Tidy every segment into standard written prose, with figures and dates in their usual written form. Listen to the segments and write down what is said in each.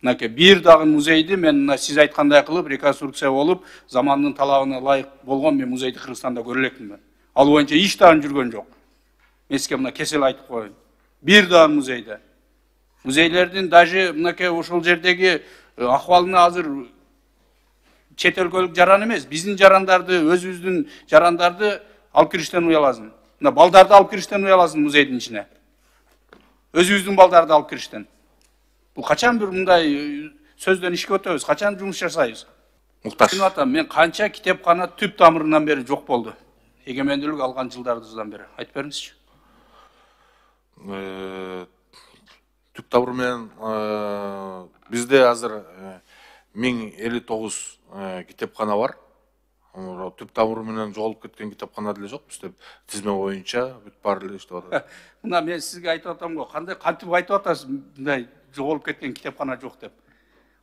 Мынакей бир дагы музейди мен мына сиз айткандай кылып реконструкция болуп, замандын талабына ылайык болгон мен музейди Кыргызстанда көрө элекмин. Ал боюнча иш дагы жүргөн жок. Мен сизге мына кесел айтып коеюн. Бир дагы музейде. Музейлердин даже мынакей ошол жердеги акыбалына азыр чет өлкөлүк жаран эмес, биздин жарандарды, өзүбүздүн жарандарды алып кириштен уяласың. Мына балдарды алып кириштен уяласың музейдин ичине. Өзүбүздүн балдарды алып кириштен. Бул качан бир мындай сөздөн ишке өтөбүз, качан жумуш жасайбыз? Мукташ. Мен канча китепкана түп тамырынан бери жок болду. Эгемендүүлүк алган жылдардан бери. Айтып бериңизчи. Түп тамыры менен бизде азыр 1059 китепкана бар. Түп тамыры менен жоголуп кеткен китепкана деле жок. Бизде тизме боюнча бүт баары эле иштеп атат. Мына мен сизге айтып атам го, кантип айтып атасыз мындай жоголуп кеткен китепкана жок деп.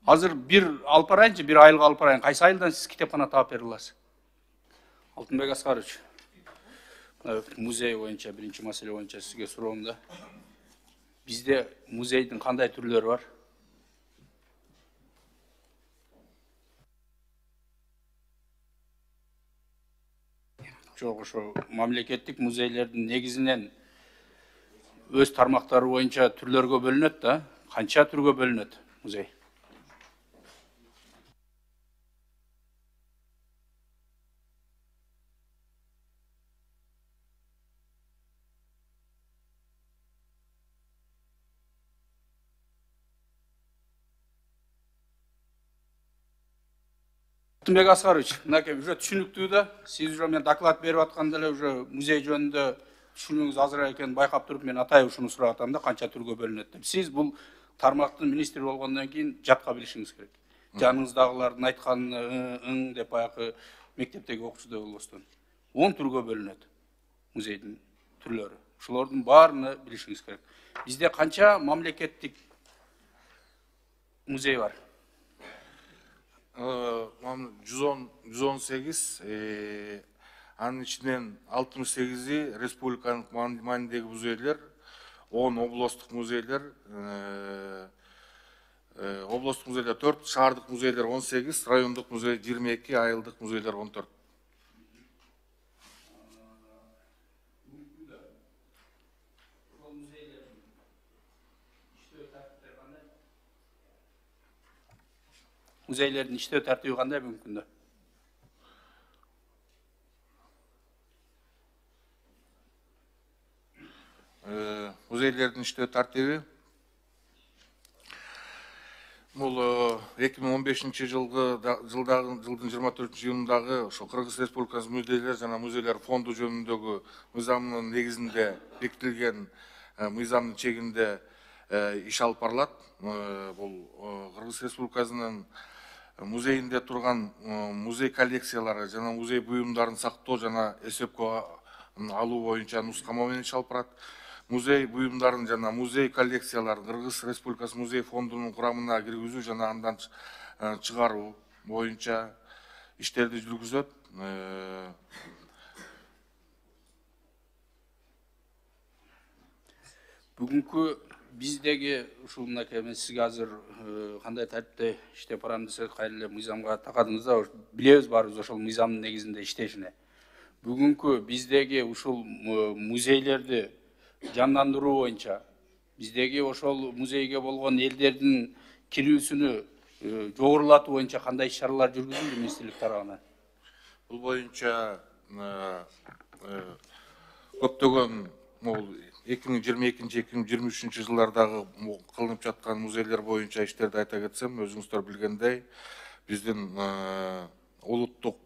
Азыр бир алып барайынчы, бир айылга алып барайын. Кайсы айылдан сиз китепкана таап бере аласыз? Алтынбек Аскарович, музей боюнча биринчи маселе боюнча сизге суроом да. Бизде музейдин кандай түрлөрү бар? Жок, ошо мамлекеттик музейлердин негизинен өз тармактары боюнча түрлөргө бөлүнөт да. Канча түргө бөлүнөт музей? Алтынбек Аскарович, мынакей уже түшүнүктүү да. Сиз уже мен доклад берип атканда эле уже музей жөнүндө түшүнүгүңүз азыраак экенин байкап туруп мен атайын ушуну сурап атам да, канча түргө бөлүнөт деп. Сиз бул тармактын министри болгондон кийин жатка билишиңиз керек. Жаныңыздагылардын айтканын деп баягы мектептеги окуучудай болбостон. 10 түргө бөлүнөт музейдин түрлөрү. Ушулордун баарына билишиңиз керек. Бизде канча мамлекеттик музей бар? 118, анын ичинен 68 республикалык маанидеги музейлер, 10 областтык музейлер, 4, шаардык музейлер 18, райондук музей 22, айылдык музейлер 14. Muzeylerin иштөө тартиби кандай бүгүнкү күндө? Музейлердин иштөө тартиби бул 2015 жылдын 24-июнундагы ошо Кыргыз Республикасынын музейлер жана музейлер фонду жөнүндөгү мыйзамдын негизинде бекитилген мыйзамдын чегинде иш алып барылат. Бул Кыргыз Республикасынын музейинде турган музей коллекциялары жана музей буюмдарын сактоо жана эсепкө алуу боюнча нускама менен иш алып барат. Музей буюмдарын жана музей коллекцияларын Кыргыз Республикасы музей фондунун курамына киргизүү жана андан чыгаруу боюнча иштерди жүргүзөт. Бүгүнкү биздеги ушул мынакей мен сизге азыр кандай тартипте иштеп барам десек, кайра эле мыйзамга такадыңыз да, билебиз баарыбыз ошол мыйзамдын негизинде иштешине. Бүгүнкү биздеги ушул музейлерди жандандыруу боюнча, биздеги ошол музейге болгон элдердин кирүүсүнү жогорулатуу боюнча кандай иш-чаралар жүргүзүлдү министрлик тарабынан? Бул боюнча көптөгөн 2022-2023 жылдардагы кылынып жаткан музейлер боюнча иштерди айта кетсем, өзүңүздөр билгендей, биздин улуттук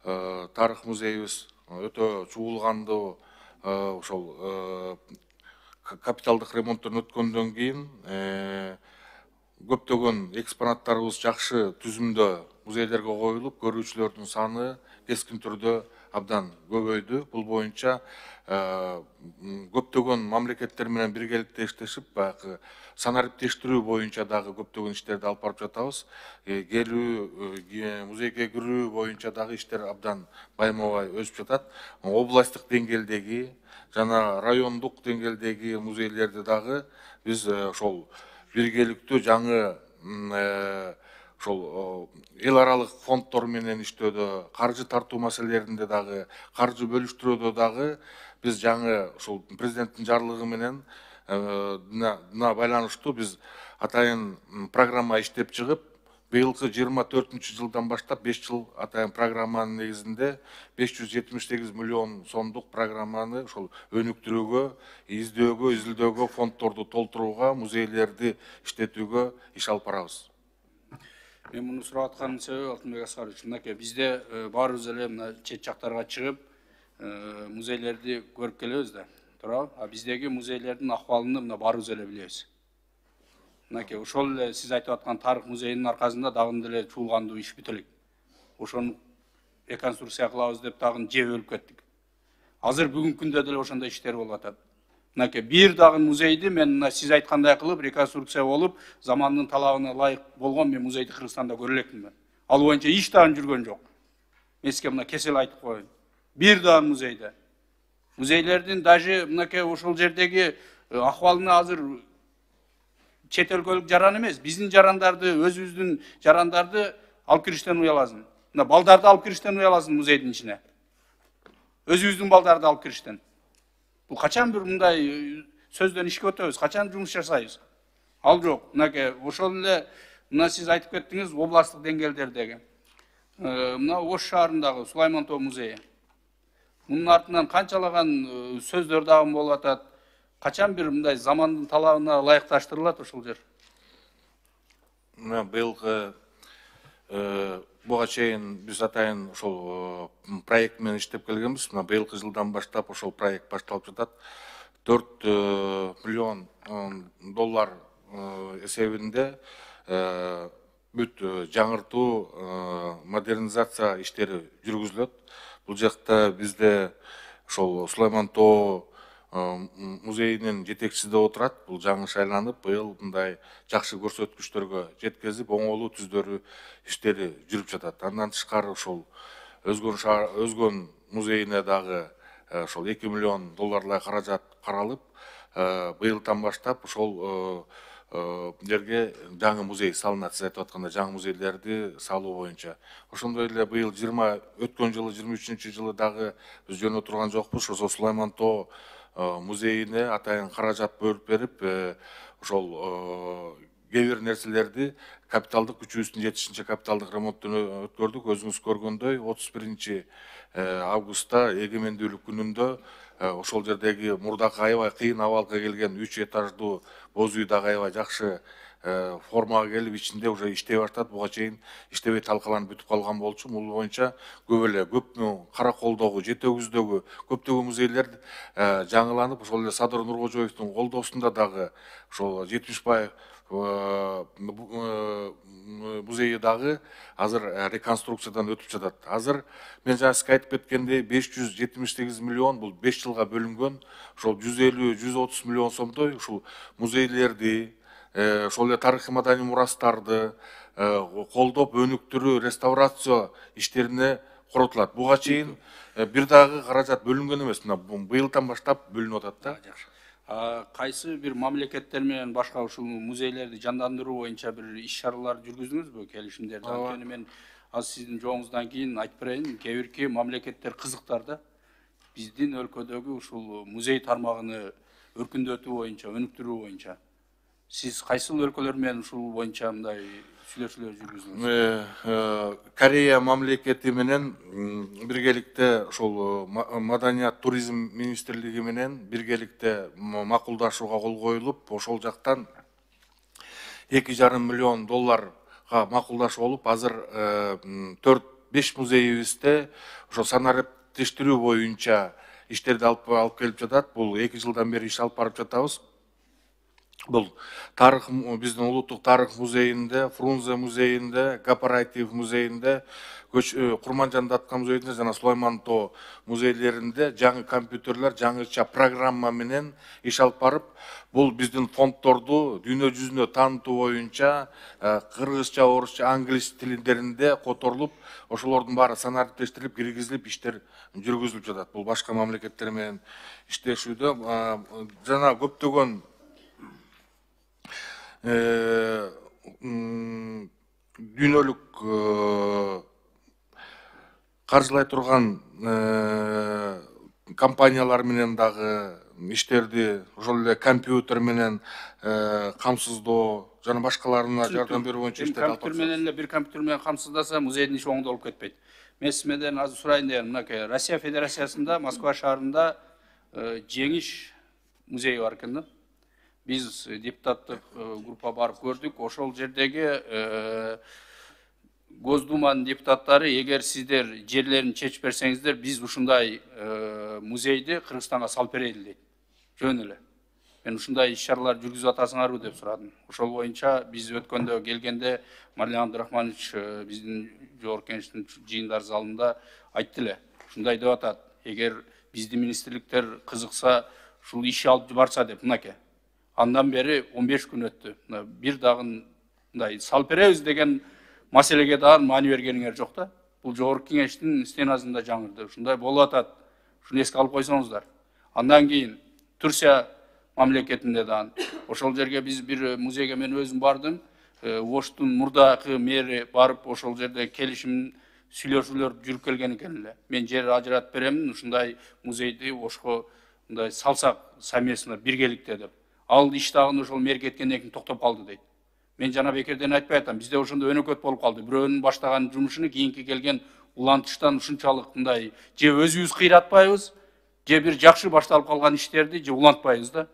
тарых музейибиз өтө чуулгандуу ошол капиталдык ремонттон өткөндөн кийин көптөгөн экспонаттарыбыз жакшы түзүмдө музейлерге коюлуп, көрүүчүлөрдүн саны кескин түрдө абдан көбөйдү. Бул боюнча көптөгөн мамлекеттер менен биргеликте иштешип, баягы санариптештирүү боюнча дагы көптөгөн иштерди алып барып жатабыз. Музейге кирүү боюнча дагы иштер абдан байма-бай өсүп жатат. Областтык деңгээлдеги жана райондук деңгээлдеги музейлерди дагы биз ошол биргеликтүү жаңы ошол эл аралык фонддор менен иштөөдө, каржы тартуу маселелеринде дагы, каржы бөлүштүрүүдө дагы биз жаңы ошол президенттин жарлыгы менен байланыштуу биз атайын программа иштеп чыгып, быйылкы 24 жылдан баштап 5 жыл атайын программанын негизинде 578 миллион сомдук программаны ошол өнүктүрүүгө, издөөгө, изилдөөгө, фонддорду толтурууга, музейлерди иштетүүгө иш алып барабыз. Мен муну сурап атканымдын себеби Алтынбек Аскарович, мынакей бизде баарыбыз эле мына чет жактарга чыгып музейлерди көрүп келебиз да, туурабы? А биздеги музейлердин акыбалын мына баарыбыз эле билебиз. Мынакей ошол эле сиз айтып аткан тарых музейинин аркасында дагы деле чуулгандуу иш бүтө элек. Ошону реконструкция кылабыз деп дагы жеп өлүп кеттик. Азыр бүгүнкү күндө деле ошондой иштер болуп атат. Мынакей бир дагы музейди мен мына сиз айткандай кылып реконструкция болуп, замандын талабына ылайык болгон мен музейди Кыргызстанда көрө элекмин. Ал боюнча иш дагы жүргөн жок. Мен сизге мына кесел айтып коеюн. Бир дагы музейде. Музейлердин даже мынакей ошол жердеги акыбалына азыр чет өлкөлүк жаран эмес, биздин жарандарды, өзүбүздүн жарандарды алып кириштен уяласың. Мына балдарды алып кириштен уяласың музейдин ичине. Өзүбүздүн балдарды алып кириштен. Бул качан бир мындай сөздөн ишке өтөбүз, качан жумуш жасайбыз? Ал жок. Мынакей ошол эле мына сиз айтып кеттиңиз областтык деңгээлдердеги. Мына Ош шаарындагы Сулайман Тоо музейи. Мунун артынан канчалаган сөздөр дагы болуп атат. Качан бир мындай замандын талабына ылайыкташтырылат ошол жер? Мына быйылкы буга чейин биз атайын ошол проект менен иштеп келгенбиз. Мына быйылкы жылдан баштап ошол проект башталып жатат. 4 миллион доллар эсебинде бүт жаңыртуу, модернизация иштери жүргүзүлөт. Бул жакта бизде ошол Сулайман Тоо музейинин жетекчиси да отурат. Бул жаңы шайланып, быйыл мындай жакшы көрсөткүчтөргө жеткезип, оңолуу түздөрү иштери жүрүп жатат. Андан тышкары ошол өзгөн музейине дагы ошол 2 миллион долларлай каражат каралып, быйылдан баштап ошол жерге жаңы музей салынат. Сиз айтып аткандай жаңы музейлерди салуу боюнча. Ошондой эле быйыл өткөн жылы 23-жылы дагы биз жөнөтүп турган жокпуз. Ошол Сулайман Тоо музейине атайын каражат бөлүп берип, ошол кээ бир нерселерди капиталдык күчүбүздүн жетишинче капиталдык ремонттун өткөрдүк. Өзүңүз көргөндөй 31 августта эгемендүүлүк күнүндө ошол жердеги мурдакы аябай кыйын абалга келген 3 этаждуу боз үй дагы аябай жакшы формага келип, ичинде уже иштей баштады. Буга чейин иштебей талкаланып бүтүп калган болчу. Бул боюнча көп Караколдогу, Жети Өгүздөгү көптөгөн музейлер жаңыланып, ошол эле Садыр Нуркожоевдун колдоосунда дагы ошол Жетимишбаев музейи дагы азыр реконструкциядан өтүп жатат. Азыр мен жана сизге айтып кеткендей 578 миллион бул 5 жылга бөлүнгөн. Ошол 150-130 миллион сомдой ушул музейлерди, ошол эле тарыхый маданий мурастарды колдоп, өнүктүрүү, реставрация иштерине коротулат. Буга чейин бир дагы каражат бөлүнгөн эмес. Мына быйылдан баштап бөлүнүп атат да. Жакшы. Кайсы бир мамлекеттер менен башка ушул музейлерди жандандыруу боюнча бир иш-чаралар жүргүздүңүзбү, келишимдерди? Анткени мен азыр сиздин жоогуңуздан кийин айтып берейин, кээ бирки мамлекеттер кызыктар да. Биздин өлкөдөгү ушул музей тармагыны өркүндөтүү боюнча, өнүктүрүү боюнча сиз кайсыл өлкөлөр менен ушул боюнча мындай сүйлөшүүлөр жүргүздүңүз? Корея мамлекети менен биргеликте ошол маданият туризм министрлиги менен биргеликте макулдашууга кол коюлуп, ошол жактан 2,5 миллион долларга макулдашуу болуп, азыр 4-5 музейибизде ошол санариптештирүү боюнча иштерди алып келип жатат. Бул 2 жылдан бери иш алып барып жатабыз. Бул тарых, биздин улуттук тарых музейинде, Фрунзе музейинде, Кооператив музейинде, Курманжан Датка музейинде жана Сулайман Тоо музейлеринде жаңы компьютерлер, жаңыча программа менен иш алып барып, бул биздин фонддорду дүйнө жүзүнө таанытуу боюнча кыргызча, орусча, англис тилдеринде которулуп, ошолордун баары санариптештирилип, киргизилип, иштер жүргүзүлүп жатат. Бул башка мамлекеттер менен иштешүүдө жана көптөгөн дүйнөлүк каржылай турган компаниялар менен дагы иштерди ошол эле компьютер менен камсыздоо жана башкаларына жардам берүү боюнча иштерди алып компьютер менен эле бир компьютер менен камсыздаса музейдин иши оңдолуп кетпейт. Мен сиздерден азыр сурайын дегеним, мынакей Россия Федерациясында Москва шаарында Жеңиш музейи бар экен да. Биз депутаттык группа барып көрдүк. Ошол жердеги Госдуманын депутаттары, эгер сиздер жерлерин чечип берсеңиздер, биз ушундай музейди Кыргызстанга салып берели дейт. Жөн эле. Мен ушундай иш-чаралар жүргүзүп атасыңарбы деп сурадым. Ошол боюнча биз өткөндө келгенде Марлен Абдрахманович биздин жогорку кеңештин жыйындар залында айтты эле. Ушундай деп атат. Эгер биздин министрликтер кызыкса, ушул иши алып барса деп, мынакей. Андан бери 15 күн өттү. Бир дагы мындай салып беребиз деген маселеге дагы маани бергениңер жок да. Бул жогорку кеңештин стенасында жаңырды. Ушундай болуп атат. Ушуну эске алып койсоңуздар. Андан кийин Турция мамлекетинде дагы ошол жерге биз бир музейге мен өзүм бардым. Оштун мурдакы мэри барып ошол жерде келишим сүйлөшүүлөр жүрүп келген экен эле. Мен жер ажыратып беремин, ушундай музейди Ошко мындай салсак совместно биргеликте деп. Ал иш дагы ошол мэр кеткенден кийин токтоп калды дейт. Мен жана бекерден айтпай атам, бизде ошондо өнөкөт болуп калды. Бирөөнүн баштаган жумушуну кийинки келген улантыштан ушунчалык мындай же өзүбүз кыйратпайбыз, же бир жакшы башталып калган иштерди же улантпайбыз да.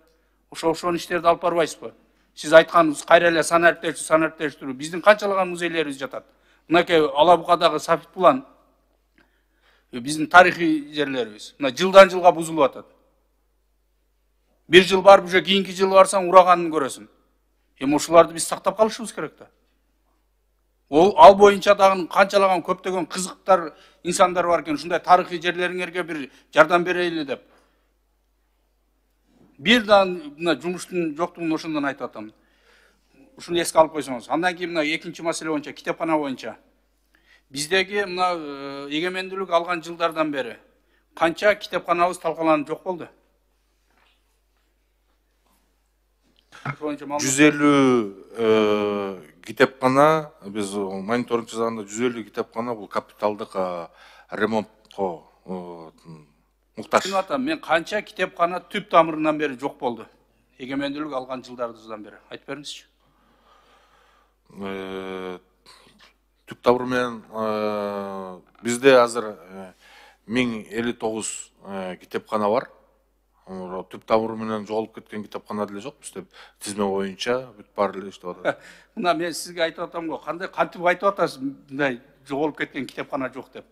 Ошол иштерди алып барбайсызбы? Сиз айтканыңыз кайра эле санариптештирүү биздин канчалаган музейлерибиз жатат. Мынакей Алабукадагы Сафит Булан биздин тарыхый жерлерибиз. Мына жылдан жылга бузулуп атат. Бир жыл барып, уже кийинки жыл барсаң ураганын көрөсүң. Эми ушуларды биз сактап калышыбыз керек да. Ал боюнча дагы канчалаган көптөгөн кызыктар инсандар бар экен, ушундай тарыхый жерлериңерге бир жардам берели деп. Бир дагы мына жумуштун жоктугун ошондон айтып атам. Ушуну эске алып койсоңуз. Андан кийин мына экинчи маселе боюнча, китепкана боюнча. Биздеги мына эгемендүүлүк алган жылдардан бери канча китепканабыз талкаланып жок болду? 150 китепкана, биз мониторинг жасаганда 150 китепкана бул капиталдык ремонтко муктаж. Мен канча китепкана түп тамырынан бери жок болду? Эгемендүүлүк алган жылдардан бери айтып бериңизчи. Түп тамыры менен бизде азыр 1059 китепкана бар. Түп тамыры менен жоголуп кеткен китепкана деле жок бизде. Тизме боюнча бүт баары эле иштеп атат. Мына мен сизге айтып атам го, кантип айтып атасыз мындай жоголуп кеткен китепкана жок деп.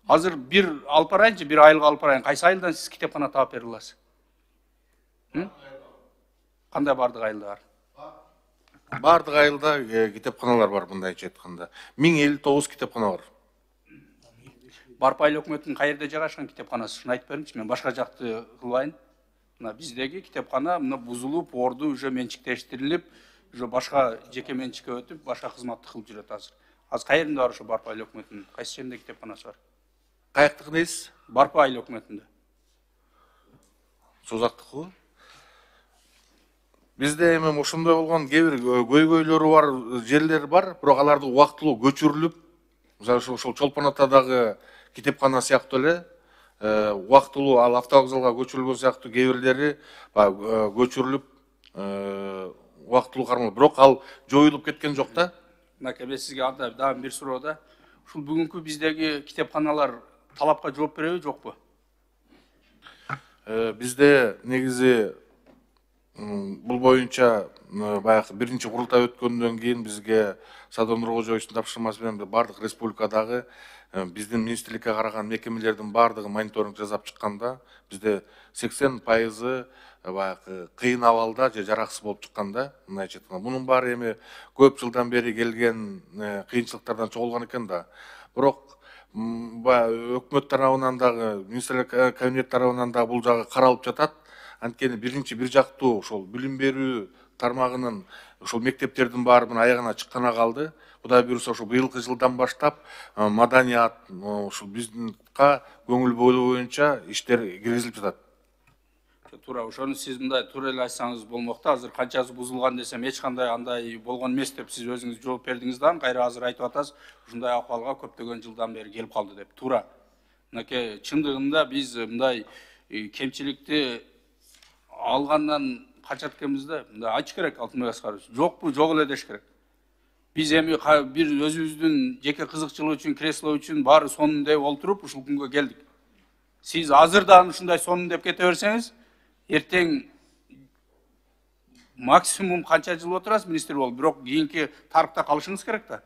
Азыр бир алып барайынчы, бир айылга алып барайын. Кайсы айылдан сиз китепкана таап бере аласыз? Кандай бардык айылда бар? Бардык айылда китепканалар бар, мындайча айтканда. 1059 китепкана бар. Барп айыл өкмөтүнүн кай жерде жайгашкан китепканасы? Ушуну айтып бериңизчи, мен башка жакты кылбайын. Мына биздеги китепкана мына бузулуп, орду уже менчиктештирилип, уже башка жеке менчикке өтүп, башка кызматты кылып жүрөт азыр. Азыр кай жеринде бар ошо Барп айыл өкмөтүнүн? Кайсы жеринде китепканасы бар? Каяктыкы дейсиз? Барп айыл өкмөтүндө. Созактыкы? Бизде эми ошондой болгон кээ бир көйгөйлөрү бар жерлер бар, бирок аларды убактылуу көчүрүлүп, ошол Чолпон Атадагы китепкана сыяктуу эле убактылуу ал автовокзалга көчүрүлгөн сыяктуу кээ бирлери көчүрүлүп убактылуу кармалып, бирок ал жоюлуп кеткен жок да. Мынакей мен сизге анда дагы бир суроо да. Ушул бүгүнкү биздеги китепканалар талапка жооп береби, жокпу? Бизде негизи бул боюнча баягы биринчи курултай өткөндөн кийин бизге Садыр Нуркожоевичтин тапшырмасы менен бардык республикадагы биздин министрликке караган мекемелердин бардыгы мониторинг жасап чыкканда бизде 80% баягы кыйын абалда же жараксыз болуп чыкканда, мындайча айтканда. Мунун баары эми көп жылдан бери келген кыйынчылыктардан чогулган экен да. Бирок өкмөт тарабынан дагы, министрлик кабинет тарабынан дагы бул жагы каралып жатат. Анткени биринчи бир жактуу ошол билим берүү тармагынын ошол мектептердин баары мына аягына чыккана калды. Кудай буюрса ошо быйылкы жылдан баштап маданият ошол биздинка көңүл бөлүү боюнча иштер киргизилип жатат. Туура, ошону сиз мындай туура эле айтсаңыз болмок да. Азыр канчасы бузулган десем, эч кандай андай болгон эмес деп сиз өзүңүз жооп бердиңиз да. Кайра азыр айтып атасыз, ушундай акыбалга көптөгөн жылдан бери келип калды деп. Туура. Мынакей чындыгында биз мындай кемчиликти алгандан качат экенбиз да. Мындай айтыш керек Алтынбек Аскарович. Жокпу, жок эле деш керек. Биз эми бир өзүбүздүн жеке кызыкчылык үчүн, кресло үчүн баары сонун деп олтуруп ушул күнгө келдик. Сиз азырдан ушундай сонун деп кете берсеңиз, эртең максимум канча жыл отурасыз министр болуп, бирок кийинки тарыхта калышыңыз керек да.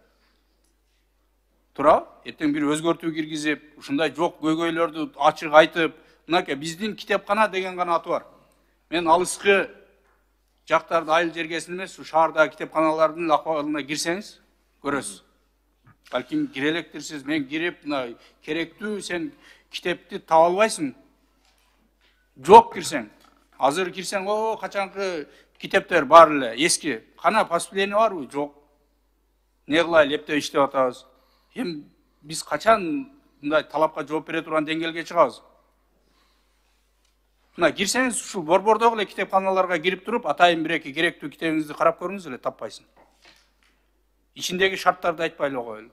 Туурабы? Эртең бир өзгөртүү киргизип, ушундай жок көйгөйлөрдү ачык айтып, мынакей биздин китепкана деген гана аты бар. Мен алыскы жактарды айыл жергесин эмес, ушу шаардагы китепканалардын акыбалына кирсеңиз, көрөсүз. Балким кире электирсиз, мен кирип, мына керектүү сен китепти таба албайсың. Жок кирсең. Азыр кирсең, о, качанкы китептер бар эле, эски. Кана поступление барбы? Жок. Не кылайлы, эптеп иштеп атабыз. Эми биз качан мындай талапка жооп бере турган деңгээлге чыгабыз? Мына кирсеңиз, ушул борбордогу эле китепканаларга кирип туруп, атайын бир эки керектүү китебиңизди карап көрүңүз эле, таппайсың. Ичиндеги шарттарды айтпай эле коелу.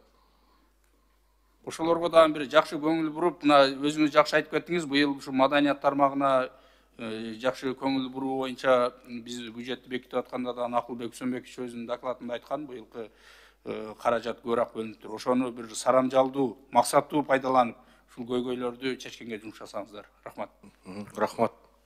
Ошолорго дагы бир жакшы көңүл буруп, мына өзүңүз жакшы айтып кеттиңиз, быйыл ушу маданият тармагына жакшы көңүл буруу боюнча биз бюджетти бекитип атканда да Акылбек Үсөнбекович өзүнүн докладында айткан, быйылкы каражат көбүрөөк бөлүнүптүр. Ошону бир сарамжалдуу, максаттуу пайдаланып, ушул көйгөйлөрдү чечкенге жумшасаңыздар. Рахмат. Рахмат.